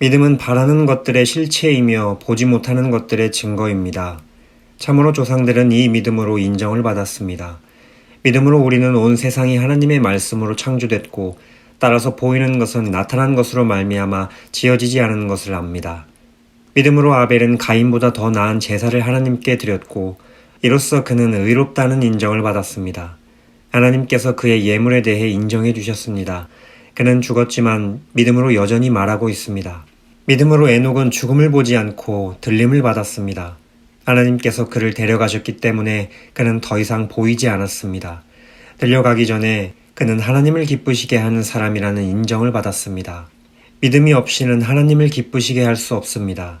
믿음은 바라는 것들의 실체이며 보지 못하는 것들의 증거입니다. 참으로 조상들은 이 믿음으로 인정을 받았습니다. 믿음으로 우리는 온 세상이 하나님의 말씀으로 창조됐고 따라서 보이는 것은 나타난 것으로 말미암아 지어지지 않은 것을 압니다. 믿음으로 아벨은 가인보다 더 나은 제사를 하나님께 드렸고 이로써 그는 의롭다는 인정을 받았습니다. 하나님께서 그의 예물에 대해 인정해 주셨습니다. 그는 죽었지만 믿음으로 여전히 말하고 있습니다. 믿음으로 에녹은 죽음을 보지 않고 들림을 받았습니다. 하나님께서 그를 데려가셨기 때문에 그는 더 이상 보이지 않았습니다. 들려가기 전에 그는 하나님을 기쁘시게 하는 사람이라는 인정을 받았습니다. 믿음이 없이는 하나님을 기쁘시게 할 수 없습니다.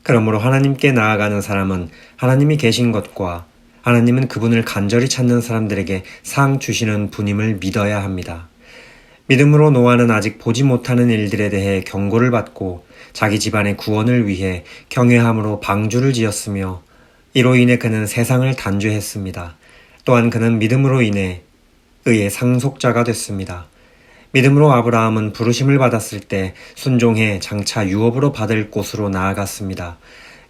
그러므로 하나님께 나아가는 사람은 하나님이 계신 것과 하나님은 그분을 간절히 찾는 사람들에게 상 주시는 분임을 믿어야 합니다. 믿음으로 노아는 아직 보지 못하는 일들에 대해 경고를 받고 자기 집안의 구원을 위해 경외함으로 방주를 지었으며 이로 인해 그는 세상을 단죄했습니다. 또한 그는 믿음으로 인해 의의 상속자가 됐습니다. 믿음으로 아브라함은 부르심을 받았을 때 순종해 장차 유업으로 받을 곳으로 나아갔습니다.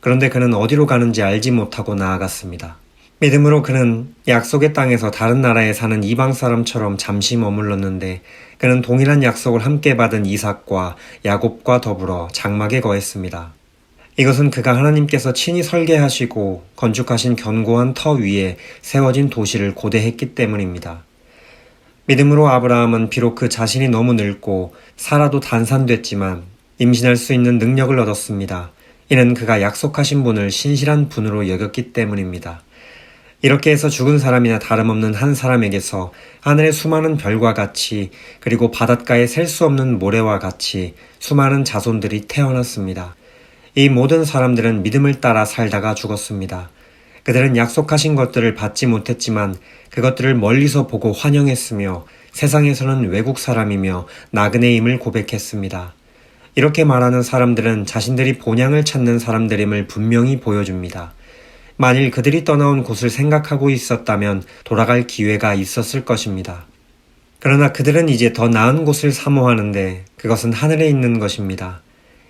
그런데 그는 어디로 가는지 알지 못하고 나아갔습니다. 믿음으로 그는 약속의 땅에서 다른 나라에 사는 이방 사람처럼 잠시 머물렀는데 그는 동일한 약속을 함께 받은 이삭과 야곱과 더불어 장막에 거했습니다. 이것은 그가 하나님께서 친히 설계하시고 건축하신 견고한 터 위에 세워진 도시를 고대했기 때문입니다. 믿음으로 아브라함은 비록 그 자신이 너무 늙고 살아도 단산됐지만 임신할 수 있는 능력을 얻었습니다. 이는 그가 약속하신 분을 신실한 분으로 여겼기 때문입니다. 이렇게 해서 죽은 사람이나 다름없는 한 사람에게서 하늘의 수많은 별과 같이 그리고 바닷가에 셀 수 없는 모래와 같이 수많은 자손들이 태어났습니다. 이 모든 사람들은 믿음을 따라 살다가 죽었습니다. 그들은 약속하신 것들을 받지 못했지만 그것들을 멀리서 보고 환영했으며 세상에서는 외국 사람이며 나그네임을 고백했습니다. 이렇게 말하는 사람들은 자신들이 본향을 찾는 사람들임을 분명히 보여줍니다. 만일 그들이 떠나온 곳을 생각하고 있었다면 돌아갈 기회가 있었을 것입니다. 그러나 그들은 이제 더 나은 곳을 사모하는데 그것은 하늘에 있는 것입니다.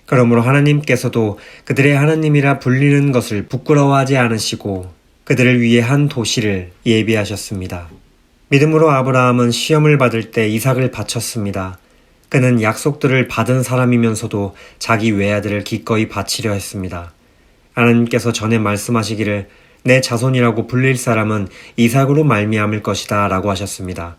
그러므로 하나님께서도 그들의 하나님이라 불리는 것을 부끄러워하지 않으시고 그들을 위해 한 도시를 예비하셨습니다. 믿음으로 아브라함은 시험을 받을 때 이삭을 바쳤습니다. 그는 약속들을 받은 사람이면서도 자기 외아들을 기꺼이 바치려 했습니다. 하나님께서 전에 말씀하시기를 내 자손이라고 불릴 사람은 이삭으로 말미암을 것이다 라고 하셨습니다.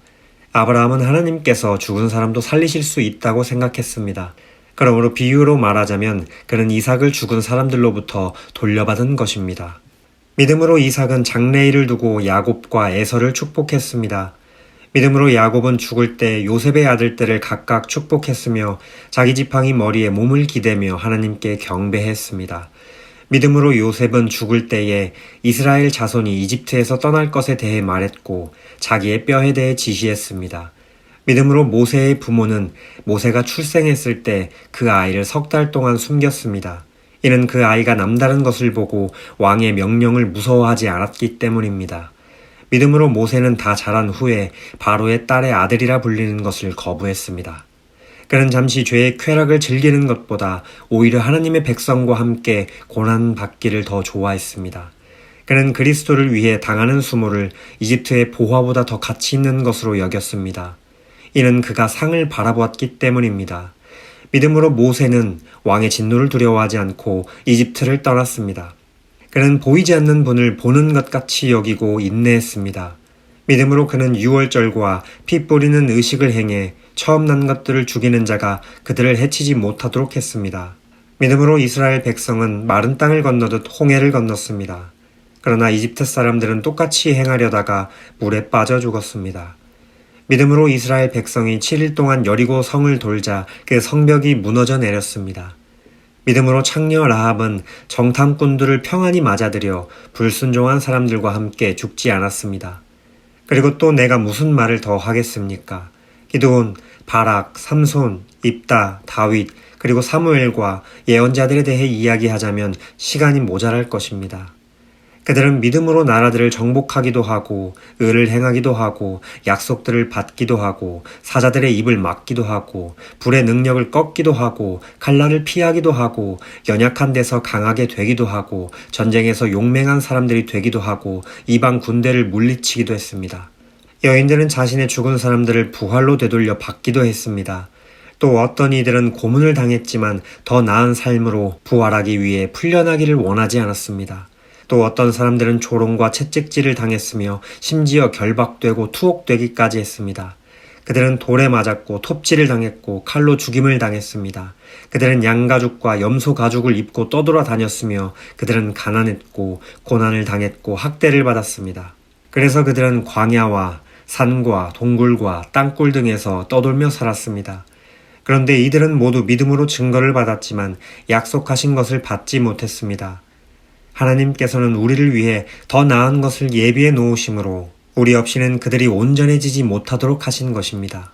아브라함은 하나님께서 죽은 사람도 살리실 수 있다고 생각했습니다. 그러므로 비유로 말하자면 그는 이삭을 죽은 사람들로부터 돌려받은 것입니다. 믿음으로 이삭은 장래일을 두고 야곱과 에서를 축복했습니다. 믿음으로 야곱은 죽을 때 요셉의 아들들을 각각 축복했으며 자기 지팡이 머리에 몸을 기대며 하나님께 경배했습니다. 믿음으로 요셉은 죽을 때에 이스라엘 자손이 이집트에서 떠날 것에 대해 말했고 자기의 뼈에 대해 지시했습니다. 믿음으로 모세의 부모는 모세가 출생했을 때 그 아이를 3달 동안 숨겼습니다. 이는 그 아이가 남다른 것을 보고 왕의 명령을 무서워하지 않았기 때문입니다. 믿음으로 모세는 다 자란 후에 바로의 딸의 아들이라 불리는 것을 거부했습니다. 그는 잠시 죄의 쾌락을 즐기는 것보다 오히려 하나님의 백성과 함께 고난받기를 더 좋아했습니다. 그는 그리스도를 위해 당하는 수모를 이집트의 보화보다 더 가치 있는 것으로 여겼습니다. 이는 그가 상을 바라보았기 때문입니다. 믿음으로 모세는 왕의 진노를 두려워하지 않고 이집트를 떠났습니다. 그는 보이지 않는 분을 보는 것 같이 여기고 인내했습니다. 믿음으로 그는 유월절과 피 뿌리는 의식을 행해 처음 난 것들을 죽이는 자가 그들을 해치지 못하도록 했습니다. 믿음으로 이스라엘 백성은 마른 땅을 건너듯 홍해를 건넜습니다. 그러나 이집트 사람들은 똑같이 행하려다가 물에 빠져 죽었습니다. 믿음으로 이스라엘 백성이 7일 동안 여리고 성을 돌자 그 성벽이 무너져 내렸습니다. 믿음으로 창녀 라합은 정탐꾼들을 평안히 맞아들여 불순종한 사람들과 함께 죽지 않았습니다. 그리고 또 내가 무슨 말을 더 하겠습니까? 기드온, 바락, 삼손, 입다, 다윗, 그리고 사무엘과 예언자들에 대해 이야기하자면 시간이 모자랄 것입니다. 그들은 믿음으로 나라들을 정복하기도 하고 의를 행하기도 하고 약속들을 받기도 하고 사자들의 입을 막기도 하고 불의 능력을 꺾기도 하고 칼날을 피하기도 하고 연약한 데서 강하게 되기도 하고 전쟁에서 용맹한 사람들이 되기도 하고 이방 군대를 물리치기도 했습니다. 여인들은 자신의 죽은 사람들을 부활로 되돌려 받기도 했습니다. 또 어떤 이들은 고문을 당했지만 더 나은 삶으로 부활하기 위해 풀려나기를 원하지 않았습니다. 또 어떤 사람들은 조롱과 채찍질을 당했으며 심지어 결박되고 투옥되기까지 했습니다. 그들은 돌에 맞았고 톱질을 당했고 칼로 죽임을 당했습니다. 그들은 양가죽과 염소 가죽을 입고 떠돌아 다녔으며 그들은 가난했고 고난을 당했고 학대를 받았습니다. 그래서 그들은 광야와 산과 동굴과 땅굴 등에서 떠돌며 살았습니다. 그런데 이들은 모두 믿음으로 증거를 받았지만 약속하신 것을 받지 못했습니다. 하나님께서는 우리를 위해 더 나은 것을 예비해 놓으심으로 우리 없이는 그들이 온전해지지 못하도록 하신 것입니다.